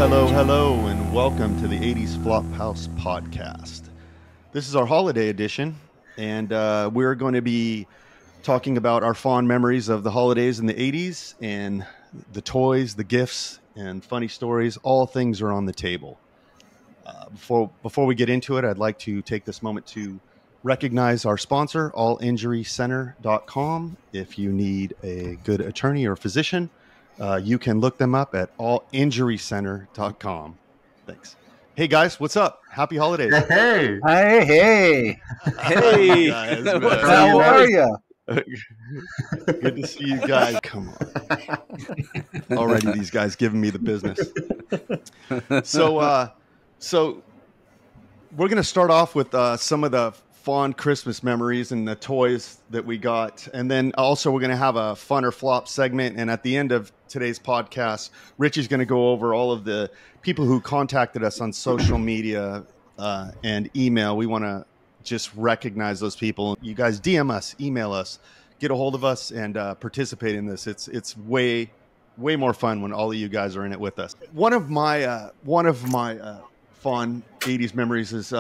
Hello, and welcome to the 80's Flophouse Podcast. This is our holiday edition, and we're going to be talking about our fond memories of the holidays in the 80s and the toys, the gifts, and funny stories. All things are on the table. Before we get into it, I'd like to take this moment to recognize our sponsor, allinjurycenter.com. If you need a good attorney or physician, you can look them up at allinjurycenter.com. Thanks. Hey guys, what's up? Happy holidays. Hey. Hey. Hey. Guys, How are you? Good to see you guys. Come on. Already these guys giving me the business. So we're going to start off with some of the fond Christmas memories and the toys that we got. And then also we're going to have a fun or flop segment. And at the end of today's podcast, Richie's going to go over all of the people who contacted us on social media and email. We want to just recognize those people. You guys DM us, email us, get a hold of us, and participate in this. It's way more fun when all of you guys are in it with us. One of my fond 80s memories is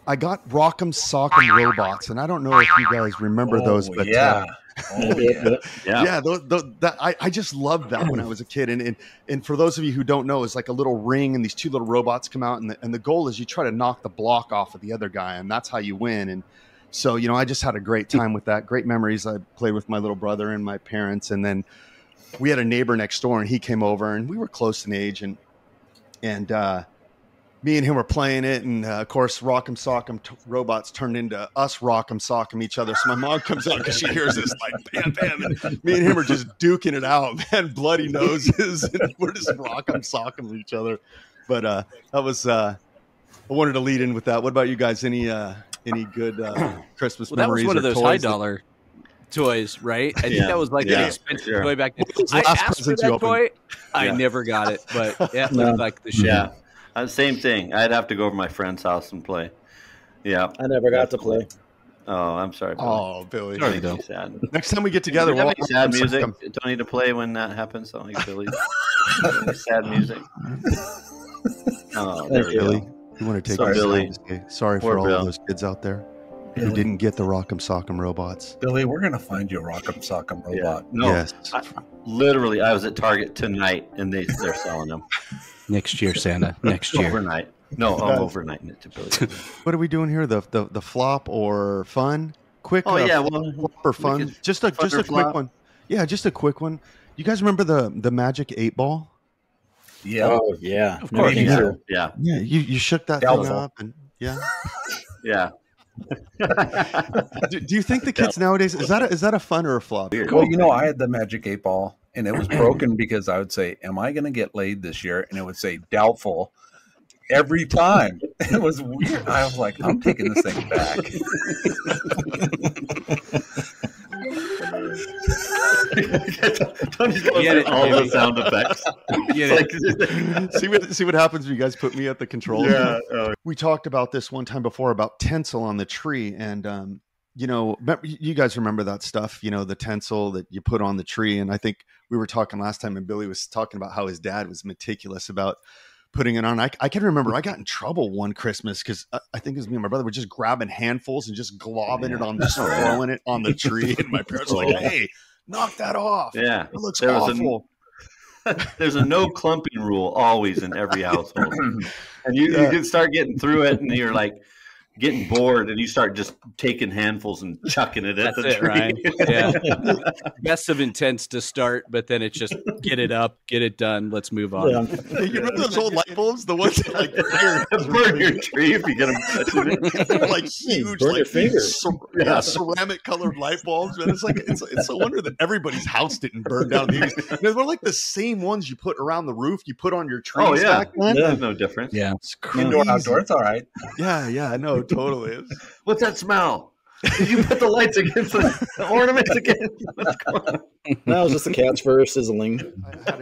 I got Rock'em Sock'em robots, and I don't know if you guys remember those, but yeah. I just loved that when I was a kid. And for those of you who don't know, it's like a little ring, and these two little robots come out, and the goal is you try to knock the block off of the other guy, and that's how you win. And so, I just had a great time with that. Great memories. I played with my little brother and my parents, and then we had a neighbor next door, and he came over, and we were close in age, and me and him were playing it, and of course, Rock'em Sock'em robots turned into us Rock'em Sock'em each other. So my mom comes out because she hears this like bam, bam, and me and him are just duking it out, man, bloody noses, and we're just Rock'em Sock'em each other. But that was I wanted to lead in with that. What about you guys? Any good Christmas memories? That was one of those high dollar toys, right? I think that was like an expensive toy back then. I asked for that toy. I never got it, but it looked like the shit. Yeah. Same thing. I'd have to go over to my friend's house and play. Yeah. I never got to play. Oh, I'm sorry, Billy. Oh, Billy. Sorry, sad. Next time we get together, we'll have any sad music. Don't need to play when that happens. Don't like Billy. Sad music. Oh, there we Billy. go. You want to take Sorry, Billy. Billy. Sorry for all of those kids out there who didn't get the Rock'em Sock'em robots. Billy, we're going to find you a Rock'em Sock'em robot. Yeah. No, yes. I was at Target tonight, and they're selling them. Next year, Santa. Next year. Overnight. No, I'm overnighting it to Billy. What are we doing here? The flop or fun? Quick. Flop or fun? Just a quick one. Yeah, just a quick one. You guys remember the Magic 8 Ball? Yeah. Oh yeah. Of course. Yeah. Yeah. Yeah. You shook that thing up, and yeah. Do you think the kids nowadays is that a fun or a flop? Well, I had the Magic 8 Ball, and it was broken because I would say, "Am I going to get laid this year?" And it would say doubtful every time. It was weird. I was like, "I'm taking this thing back." Tony's going all the sound effects. See what happens when you guys put me at the controls. Yeah. We talked about this one time before about tinsel on the tree, and you guys remember that stuff, the tinsel that you put on the tree. And I think we were talking last time, and Billy was talking about how his dad was meticulous about putting it on. I can remember I got in trouble one Christmas because I think it was me and my brother were just grabbing handfuls and just globbing it on, just throwing it on the tree. And my parents were like, "Hey, knock that off. Yeah, it looks awful." There's a no clumping rule always in every household, and you can start getting through it, and you're like getting bored, and you start just taking handfuls and chucking it at the tree. Right? Yeah. Best of intents to start, but then it's just get it up, get it done. Let's move on. Yeah. You remember those old light bulbs? The ones that burn your tree if you get them touching it. They're like huge, burn your fingers. Ceramic colored light bulbs. Man, it's a wonder that everybody's house didn't burn down. They're like the same ones you put around the roof. You put on your trees. Oh yeah, back then. there's no difference. Yeah, it's crazy. Indoor, outdoor, it's all right. Yeah, no, totally. What's that smell? Did you put the lights against the ornaments again? What's going on? No, it was just the cats first sizzling.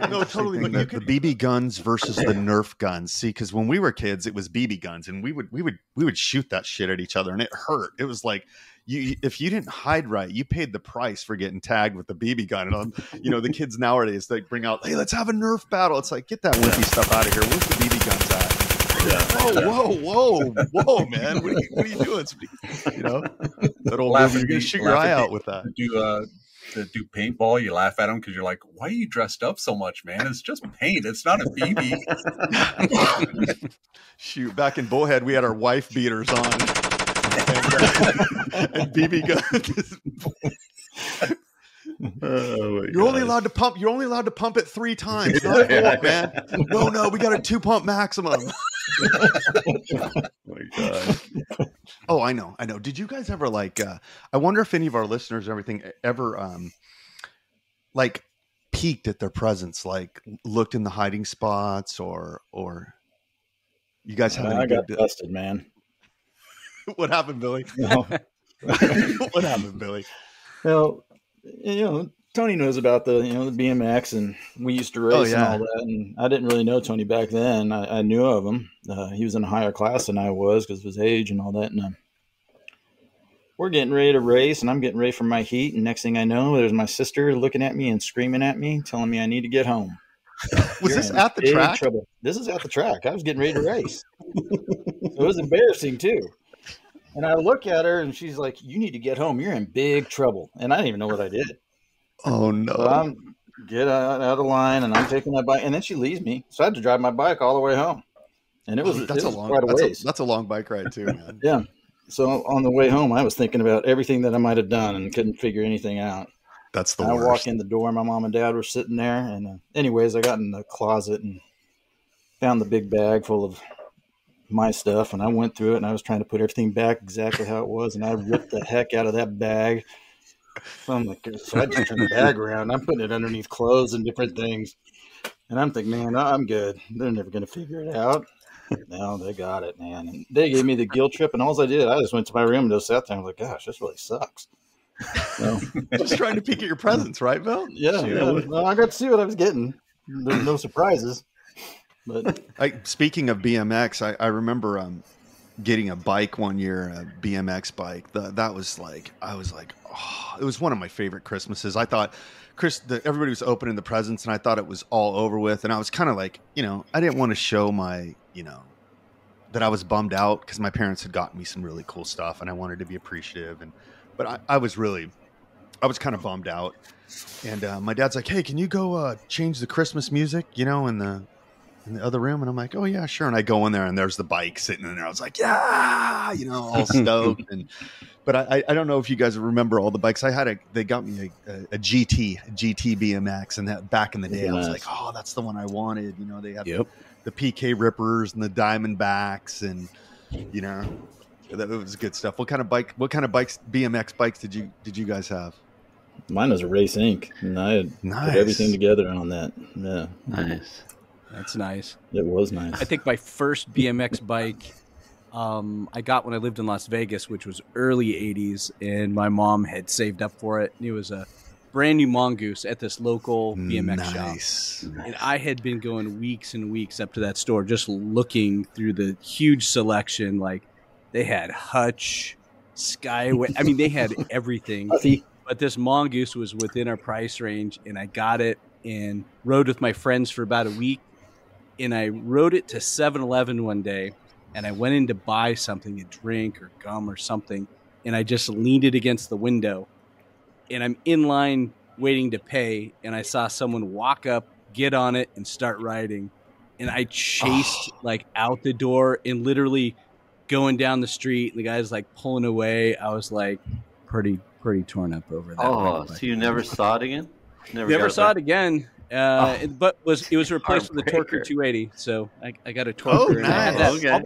No, totally. But the BB guns versus the Nerf guns. See, because when we were kids, it was BB guns, and we would shoot that shit at each other, and it hurt. It was like if you didn't hide right, you paid the price for getting tagged with the BB gun. And the kids nowadays, they bring out, hey, let's have a Nerf battle. It's like, get that wimpy stuff out of here. Where's the BB guns at? Whoa, man! What are you doing? That old movie, you're gonna shoot your eye out with that. Do paintball, you laugh at them because you're like, why are you dressed up so much, man? It's just paint. It's not a BB. Shoot, back in Bullhead, we had our wife beaters on and BB guns. You're only allowed to pump it 3 times. Not 4, man. No, we got a 2-pump maximum. Oh my God. Oh, I know. Did you guys ever I wonder if any of our listeners and everything ever peeked at their presents, looked in the hiding spots or you guys have I got busted, man. What happened, Billy? No. What happened, Billy? Well, Tony knows about the BMX, and we used to race and all that. And I didn't really know Tony back then. I knew of him. He was in a higher class than I was because of his age and all that. And we're getting ready to race, and I'm getting ready for my heat. And next thing I know, there's my sister looking at me and screaming at me, telling me I need to get home. Was this at the track? Trouble. This is at the track. I was getting ready to race. It was embarrassing too. And I look at her, and she's like, "You need to get home. You're in big trouble." And I didn't even know what I did. Oh no! So I'm get out of line, and I'm taking that bike, and then she leaves me. So I had to drive my bike all the way home, and it was quite a ways. That's a long bike ride too, man. Yeah. So on the way home, I was thinking about everything that I might have done and couldn't figure anything out. That's the worst. I walk in the door, my mom and dad were sitting there, and anyways, I got in the closet and found the big bag full of my stuff, and I went through it, and I was trying to put everything back exactly how it was, and I ripped the heck out of that bag. So I just turned the bag around. I'm putting it underneath clothes and different things, and I'm thinking, man, I'm good. They're never going to figure it out. No, they got it, man. And they gave me the guilt trip, and all I did, I just went to my room and just sat there. I was like, gosh, this really sucks. So, just trying to peek at your presents, right, Bill? Yeah. Well, I got to see what I was getting. There's no surprises. But speaking of BMX, I remember getting a bike one year, a BMX bike. That was I was like, oh, it was one of my favorite Christmases. I thought everybody was opening the presents, and I thought it was all over with. And I was kind of like, I didn't want to show my, that I was bummed out because my parents had gotten me some really cool stuff, and I wanted to be appreciative. But I was kind of bummed out. And my dad's like, hey, can you go change the Christmas music, in the other room? And I'm like, oh yeah, sure. And I go in there, and there's the bike sitting in there. I was like, yeah, all stoked. But I don't know if you guys remember all the bikes. They got me a GT BMX, and that back in the day, I was like, oh, that's the one I wanted. They had the PK Rippers and the Diamondbacks, and that was good stuff. What kind of bikes, BMX bikes did you guys have? Mine was a Race Inc. and I had put everything together on that. Yeah, nice. That's nice. It was nice. I think my first BMX bike I got when I lived in Las Vegas, which was early 80s, and my mom had saved up for it. It was a brand new Mongoose at this local BMX shop. And I had been going weeks and weeks up to that store just looking through the huge selection. Like, they had Hutch, Skyway. I mean, they had everything. But this Mongoose was within our price range, and I got it and rode with my friends for about a week. And I rode it to 7-Eleven one day, and I went in to buy something, a drink or gum or something, and I just leaned it against the window. And I'm in line waiting to pay, and I saw someone walk up, get on it, and start riding. And I chased out the door and literally going down the street, and the guy's pulling away. I was pretty torn up over that. Oh, so you never saw it again? Never saw it again. But it was replaced with a Torker 280, so I got a Torker. Oh, nice. Okay.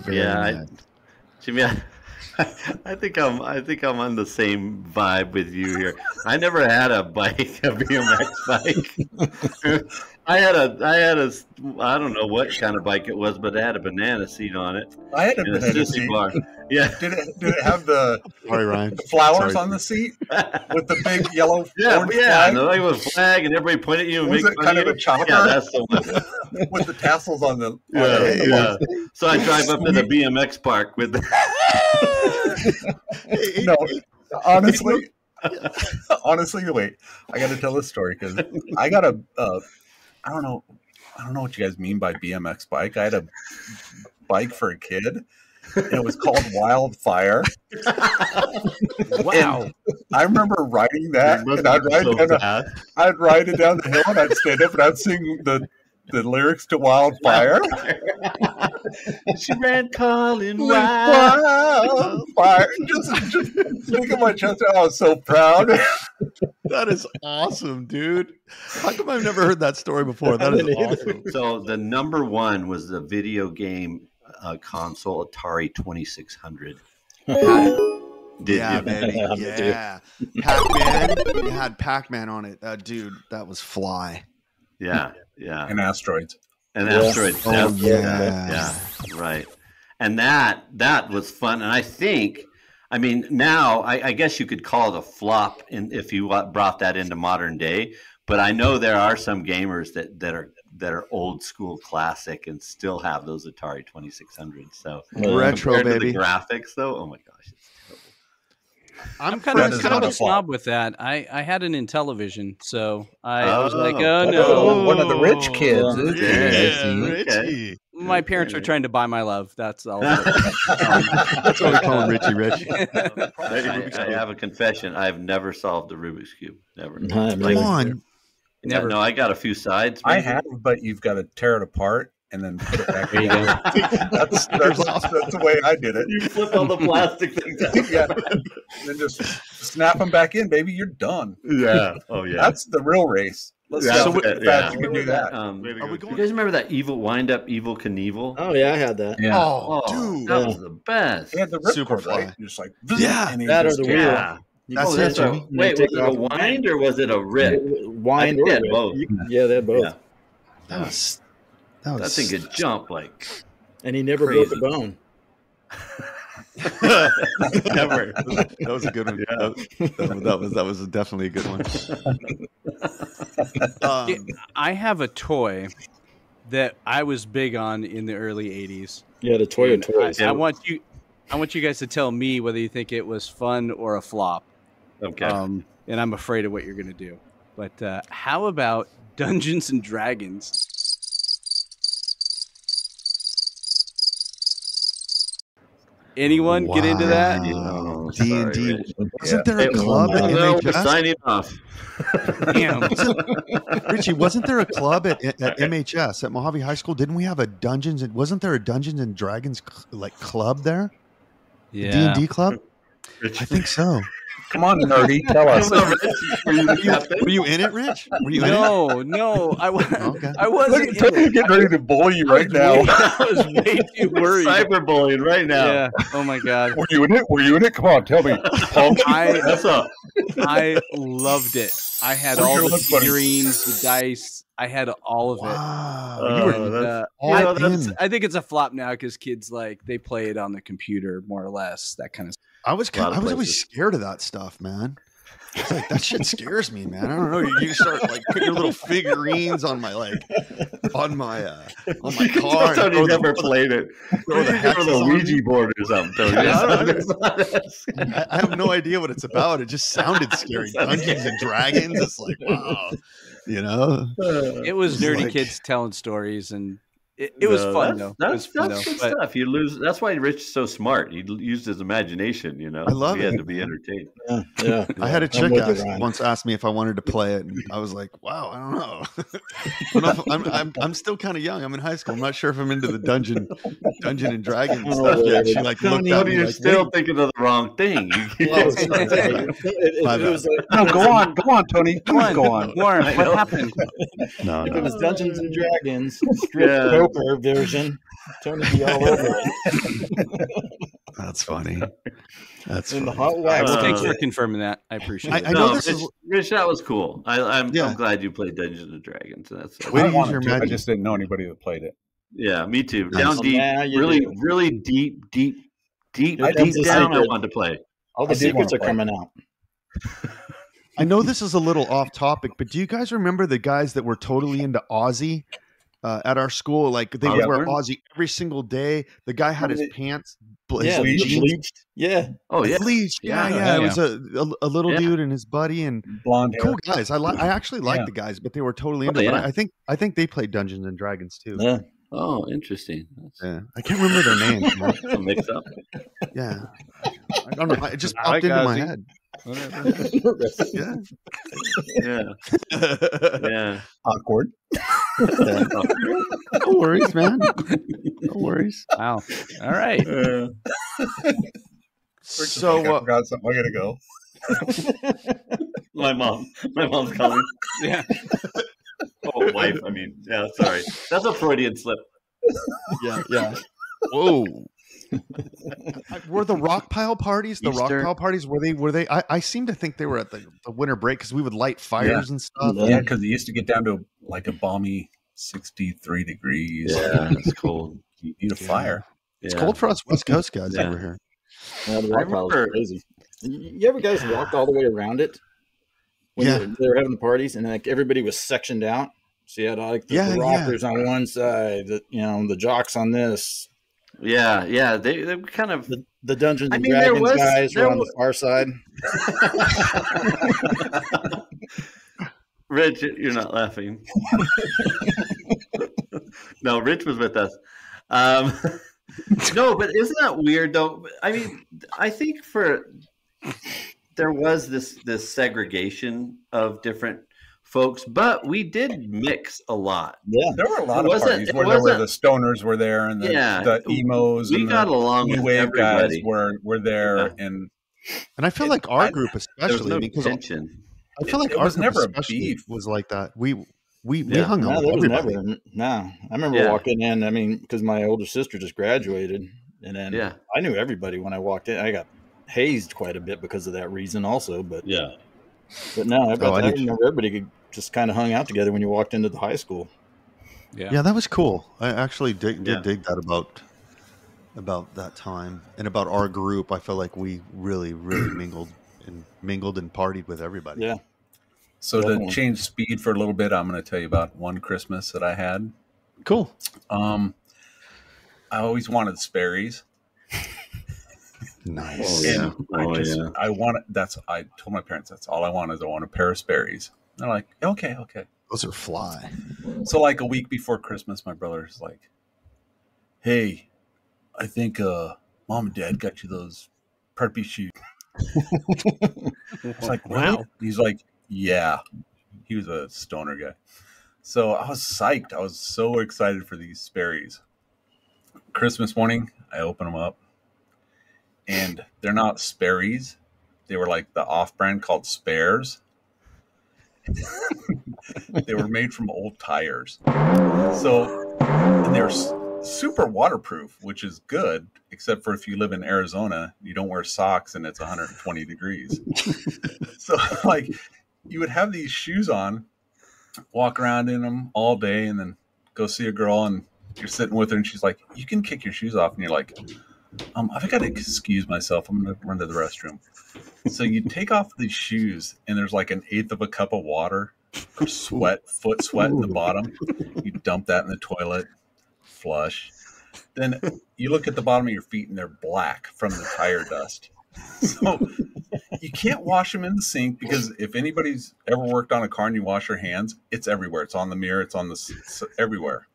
Yeah, Jimmy, I think I'm on the same vibe with you here. I never had a BMX bike. I had a, I don't know what kind of bike it was, but it had a banana seat on it. I had a and banana sissy seat. bar. Yeah. Did it have the Sorry, Ryan. the flowers Sorry. on the seat with the big yellow Yeah, orange yeah. flag? And like a flag, and everybody point at you and Was make it fun kind of of you. a chopper? Yeah, that's the one. With the tassels on the Yeah. So I drive up to the BMX park with. No, honestly, wait. I got to tell this story because I got a. I don't know what you guys mean by BMX bike. I had a bike for a kid, and it was called Wildfire. Wow. And I remember riding that, You must and I'd ride it down the hill, and I'd stand up and I'd sing the lyrics to Wildfire. She ran calling Wildfire. Just think of my chest. I was so proud. That is awesome, dude. How come I've never heard that story before? That is awesome. So the number one was the video game console Atari 2600. Yeah, baby. Yeah. Pac-Man. It had Pac-Man on it. Dude, that was fly. Yeah. And asteroids. And asteroids. Oh, Yeah, right. And that was fun. And I think, I mean, now I guess you could call it a flop if you brought that into modern day. But I know there are some gamers that are old school classic and still have those Atari 2600s. So Retro, compared to baby. the graphics, though, oh my gosh, it's terrible. I'm kind Fred of is not a a flop. snob with that. I had an Intellivision, so I was Oh. like, oh no. Oh, one of the rich kids. Richie. My parents were trying to buy my love. That's all. That's what we call him, Richie Rich. I have a confession. I've never solved the Rubik's Cube. Never. Come Come on. Never. No, I got a few sides. I maybe. have, but you've got to tear it apart and then put it back There you go. together. That's the way I did it. You flip all the plastic things out. Yeah. And then just snap them back in, baby. You're done. Yeah. Oh, yeah. That's the real race. Let's see Yeah, how so fast you can do that. Are we you going? guys remember that Wind Up Evil Knievel? Oh yeah, I had that. Yeah. Oh, Oh, dude. that was the best. He had the ripcord, Superfly. right? Just like Yeah. and he That or just the came wheel. out. Yeah. That's Oh, it, that's a, Jimmy. wait, was it a wind or was it a rip? Wine I think or they had rip. both. Yeah, they had both. Yeah. That was That thing could jump like And he never Crazy. broke a bone. never. that was a good one. That was definitely a good one. I have a toy that I was big on in the early '80s. Yeah, the Toyo toys. I want you guys to tell me whether you think it was fun or a flop. Okay. And I'm afraid of what you're going to do. But how about Dungeons and Dragons? Anyone get into that? Oh, D&D. sorry. Wasn't there a club at No, we're MHS? signing off. Damn. Richie, wasn't there a club at MHS at Mojave High School? Didn't we have a Dungeons and wasn't there a Dungeons and Dragons club there? Yeah. D&D club? I think so. Come on, nerdy, tell us. Were you in it, Rich? Were you in it? No, I wasn't. Okay. I Look wasn't. at Tony getting ready to bully you right now. I was way too worried. Cyberbullying right now. Yeah. Oh my god. Were you in it? Were you in it? Come on, tell me. Punk. That's up. I loved it. I had Where's all your the look, buddy? figurines, the dice. I had all of it. Wow. You were that's- all I, in. I think it's a flop now because kids they play it on the computer more or less. That kind of stuff. I was lot of always places. scared of that stuff, man. It's like that shit scares me, man. I don't know. You start like putting your little figurines on my on my car. and Tony throw never the, played it. throw the Throw hexes the on me. Ouija board or something. Tony. I have no idea what it's about. It just sounded scary. Dungeons and Dragons. It's like, wow. You know? It was It's nerdy like- kids telling stories, and it was fun though. It That's was fun, good but stuff. You lose. That's why Rich is so smart. He used his imagination. You know, I love he it. had to be entertained. Yeah. I had a I'm chick with you, Ryan. once ask me if I wanted to play it, and I was like, "Wow, I don't know. I'm still kind of young. I'm in high school. I'm not sure if I'm into the Dungeon and Dragon Oh, stuff yet." She Tony, like looked at Tony, me you're like, still "Wait." thinking of the wrong thing. My It was like, No, go on, Tony. Please go on. Warren, what happened? No, if it was Dungeons and Dragons, Yeah. strip poker version, Tony be all over it. That's funny. That's In the funny. hot wax. Well, thanks for confirming that. I appreciate it. I know this is. Rich, that was cool. I'm Yeah. glad you played Dungeons and Dragons. That's Way to I use wanted your to. I magic. just didn't know anybody that played it. yeah, me too. Nice. Down deep, Now you really, do. really deep Here comes the down. I secret. wanted to play. All the I did secrets are wanna play. coming out. I know this is a little off topic, but do you guys remember the guys that were totally into Aussie at our school? Like they would wear Aussie every single day. The guy had his pants, his jeans bleached. Yeah. Oh yeah, bleached. Yeah. Yeah. It was a little dude and his buddy and Blonde hair. cool guys. I actually liked Yeah. the guys, but they were totally into. yeah. But I think they played Dungeons and Dragons too. Yeah. Oh, interesting. That's Yeah, I can't remember their names. man. a mix up. Yeah, I don't know. It just I popped like into my Ozzy. head. Whatever. Yeah. Yeah, yeah. Awkward. No worries, man. No worries. Wow. All right. So, I forgot something. I gotta go. My mom's calling. Yeah. Oh, wife. I mean, yeah. Sorry, that's a Freudian slip. yeah. Whoa. Were the rock pile parties? The rock Easter. pile parties were they? I seem to think they were at the winter break because we would light fires and stuff. Yeah, because it used to get down to like a balmy 63 degrees. Yeah, it's cold. You need a fire. It's Yeah. cold for us West Coast guys Yeah. over here. Yeah, the I rock pile was remember- crazy. You ever guys walked all the way around it? When Yeah. they were having the parties and like everybody was sectioned out. So you had like the Yeah. rockers on one side, the jocks on this. Yeah. They kind of. The Dungeons I and mean, there Dragons was- guys there were on was- the far side. Rich, you're not laughing. No, Rich was with us. No, but isn't that weird though? I mean, I think there was this segregation of different folks, but we did mix a lot. Yeah. There were a lot It of wasn't- parties it where there were wasn't- the stoners were there and the emos We and got the along new with wave guys everybody. were there. Yeah. And And I feel like our group There was especially no because tension. I feel like it our was group never a especially beef. was like that. We Yeah. hung out No, with there was everybody. never. No, I remember Yeah. walking in. I mean, because my older sister just graduated, and then Yeah. I knew everybody when I walked in. I got hazed quite a bit because of that reason, also. But Yeah. no, Oh, I I did- remember everybody just kind of hung out together when you walked into the high school. Yeah, that was cool. I actually did Yeah. dig that about that time and about our group. I feel like we really mingled and partied with everybody. Yeah, so Definitely. to change speed for a little bit, I'm going to tell you about one Christmas that I had. Cool. I always wanted Sperry's. Nice. Oh, yeah. And I told my parents that's all I want is I want a pair of Sperry's. They're like, okay. Those are fly. So like a week before Christmas, my brother's like, hey, I think mom and dad got you those preppy shoes. I was like, wow. He's like, yeah. He was a stoner guy. So I was psyched. I was so excited for these Sperry's. Christmas morning, I open them up. And they're not Sperry's. They were like the off-brand called Spares. They were made from old tires. So, and they're super waterproof, which is good, except for if you live in Arizona, you don't wear socks and it's 120 degrees. So, like, you would have these shoes on, walk around in them all day, and then go see a girl, and you're sitting with her, and she's like, you can kick your shoes off. And you're like, I've got to excuse myself. I'm going to run to the restroom. So you take off these shoes, and there's like 1/8 of a cup of water, foot sweat in the bottom. You dump that in the toilet, flush. Then you look at the bottom of your feet, and they're black from the tire dust. So you can't wash them in the sink because if anybody's ever worked on a car and you wash your hands, it's everywhere. It's on the mirror. It's on everywhere.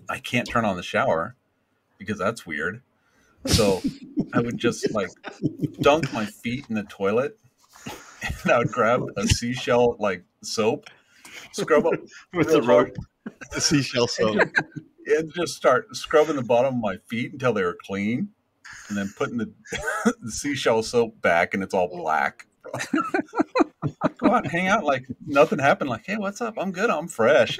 I can't turn on the shower because that's weird. So I would just like dunk my feet in the toilet, and I would grab a seashell like soap, scrub them With the rope. The seashell soap. and just start scrubbing the bottom of my feet until they were clean, and then putting the seashell soap back, and it's all black. go out and hang out like nothing happened. Like, hey, what's up? I'm good. I'm fresh.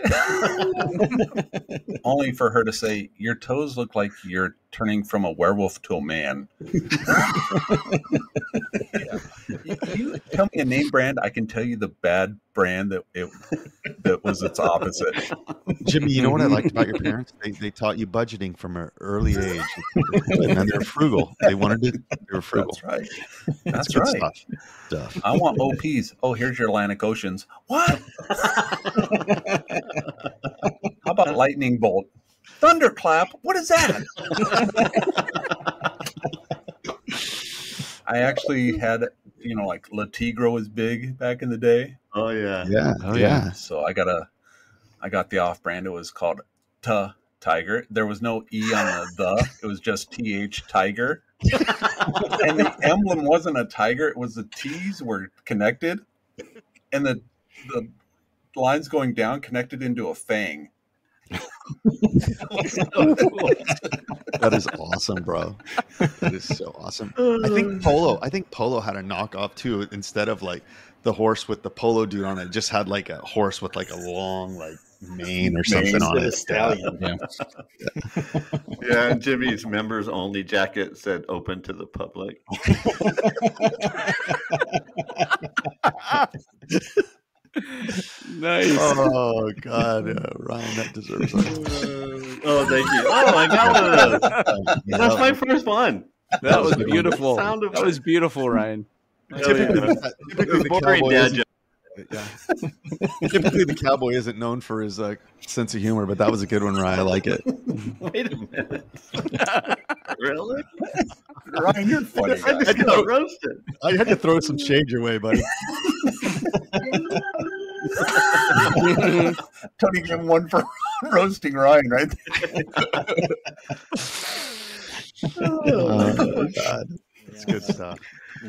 Only for her to say, your toes look like you're turning from a werewolf to a man. You tell me a name brand, I can tell you the bad brand that was its opposite. Jimmy, you know what I liked about your parents? They taught you budgeting from an early age, and they're frugal. They were frugal. That's right. That's right. Stuff. I want OPs. Oh, here's your Atlantic Oceans. What? How about lightning bolt? Thunderclap? What is that? I actually had, like La Tigre was big back in the day. Oh yeah. Yeah. So I got the off brand. It was called Tiger. There was no E on the. It was just TH Tiger. And the emblem wasn't a tiger. It was the T's were connected. And the lines going down connected into a fang. That is awesome, bro. That is so awesome. I think Polo had a knockoff too. Instead of like the horse with the polo dude on it, just had like a horse with like a long like mane or something on it. Stallion. Yeah, and Jimmy's members only jacket said open to the public. Nice. Oh God, Ryan, that deserves it. Oh, thank you. Oh, I got one of those. That's my first one. That was beautiful. Sound of That was beautiful, Ryan. Typically the boring cowboy dad isn't- joke. Yeah. Typically, the cowboy isn't known for his sense of humor, but that was a good one, Ryan. I like it. Wait a minute. Really? Ryan, you're funny. I just got roasted. I had to throw some shade your way, buddy. Tony gave him one for roasting Ryan, right? Oh God, it's good stuff.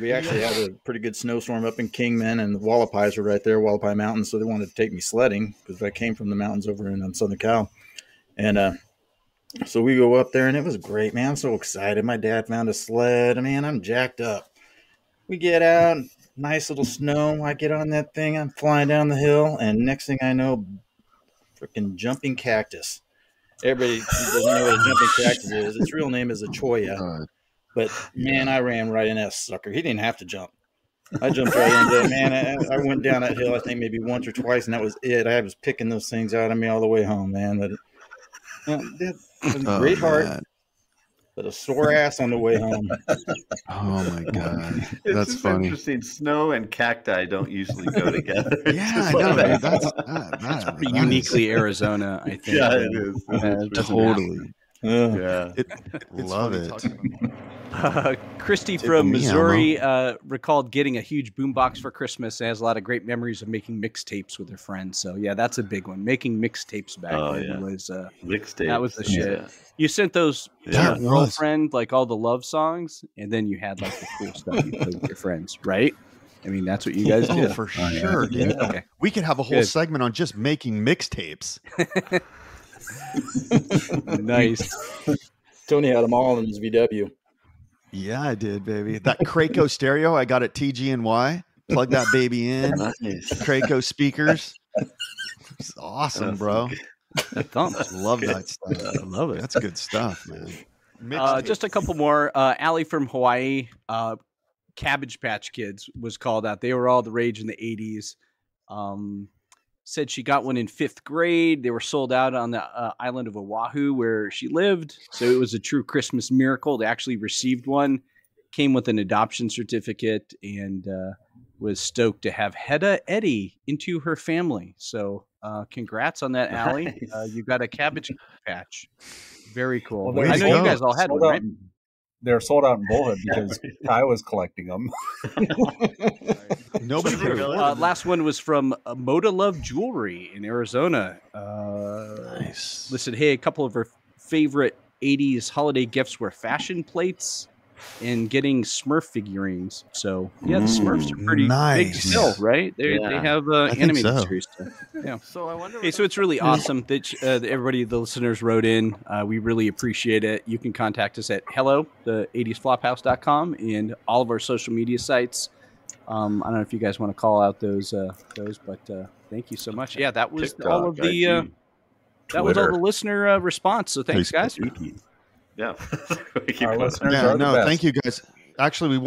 We actually had a pretty good snowstorm up in Kingman, and the Wallapies were right there, Wallapai Mountains, so they wanted to take me sledding because I came from the mountains over in Southern Cal. And so we go up there, and it was great, man. I'm so excited. My dad found a sled. Man, I'm jacked up. We get out, nice little snow. I get on that thing. I'm flying down the hill, and next thing I know, freaking jumping cactus. Everybody doesn't know what a jumping cactus is. Its real name is a cholla. But, man, I ran right in that sucker. He didn't have to jump. I jumped right into it, man. I went down that hill, I think, maybe once or twice, and that was it. I was picking those things out of me all the way home, man. But it was a great heart, but a sore ass on the way home. Oh, my God. It's That's just funny. interesting. Snow and cacti don't usually go together. Yeah, I know. Dude. That's Pretty uniquely Arizona, I think. Yeah, it is. It doesn't Totally. Yeah. Love it. Christy Tip from of me, Missouri recalled getting a huge boombox for Christmas and has a lot of great memories of making mixtapes with her friends. So, yeah, that's a big one. Making mixtapes back then was mixtape. that was the shit. Yeah. You sent those to Yeah, your girlfriend, like all the love songs, and then you had like the cool stuff you played with your friends, right? I mean, that's what you guys do. Oh, for sure, dude. Yeah. Okay. We could have a whole Good. segment on just making mixtapes. Nice. Tony had them all in his VW. Yeah, I did, baby. That Craco stereo I got at TG&Y. Plug that baby in. Nice. Craco speakers. It's awesome, bro. That thumps. Love that stuff. I love it. That's good stuff, man. Just a couple more. Allie from Hawaii, Cabbage Patch Kids was called out. They were all the rage in the 80s. Said she got one in 5th grade. They were sold out on the island of Oahu where she lived. So it was a true Christmas miracle. They actually received one, came with an adoption certificate, and was stoked to have Hedda Eddie into her family. So congrats on that, Allie. You got a Cabbage Patch. Very cool. Well, I know you guys all had one, right? They're sold out in Bullhead because I was collecting them. Nobody could have. Last one was from Moda Love Jewelry in Arizona. Nice. Listed, hey, a couple of her favorite 80s holiday gifts were fashion plates and getting Smurf figurines. So, yeah, the Smurfs are pretty big Nice. still, right? They have think animated so. series. Yeah. So I wonder. Hey, so it's really awesome that everybody, the listeners, wrote in. We really appreciate it. You can contact us at hello, the 80sflophouse.com, and all of our social media sites. I don't know if you guys want to call out those, but thank you so much. Yeah, that was TikTok, all of the IG, that was all Twitter. the listener response. So thanks, guys. Yeah. Our listeners Yeah, are the no, best. thank you guys. Actually,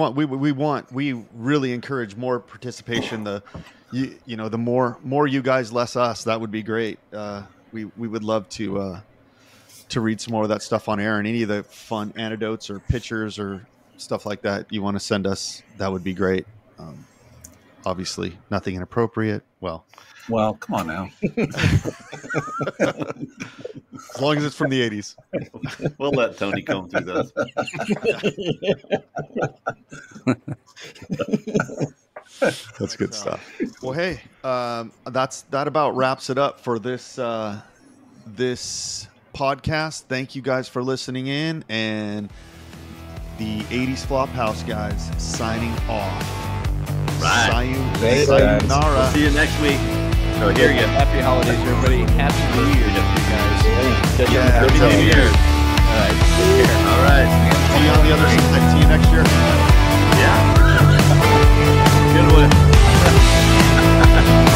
we really encourage more participation. The more you guys, less us. That would be great. We would love to read some more of that stuff on air, and any of the fun anecdotes or pictures or stuff like that you want to send us. That would be great. Obviously, nothing inappropriate. Well, come on now. as long as it's from the 80s. We'll let Tony comb through those. That's good stuff. Well, hey, that about wraps it up for this this podcast. Thank you guys for listening in, and the 80s Flophouse guys signing off. Right. Sayonara. We'll see you next week. So here you go. Happy holidays, everybody. Happy New Year to you guys. Yeah, Happy New Year. All right. Take care. All right. See you on the other side. See you next year. Yeah. Good one.